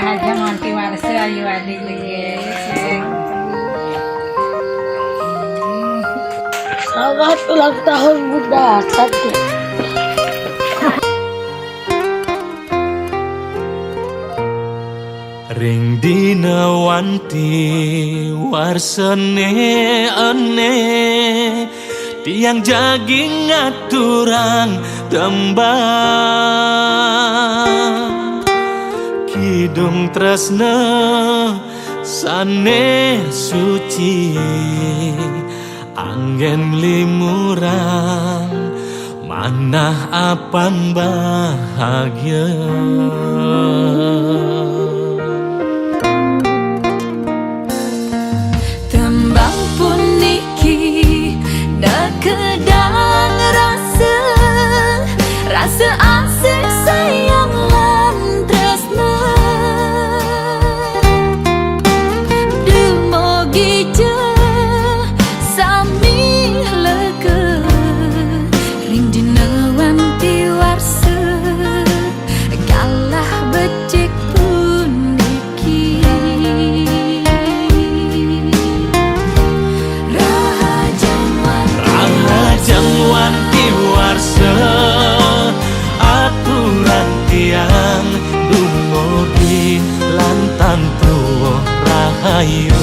Rahaja Monti Warsa ayu adik geus. Selamat ulang tahun Bunda Tati. Ring dina wanti warsene ane tiang jaging ngaturang tembang kidung tresna sane suci anggen limurang manah apan bahagia. Tembang puniki da kedang rasa asik sayang lan tresna demogi je sami leke ring dina wanti warsa galah becik puniki Rahajang wanti warsa aturan tiang dumugi lantan tuwo rahayu.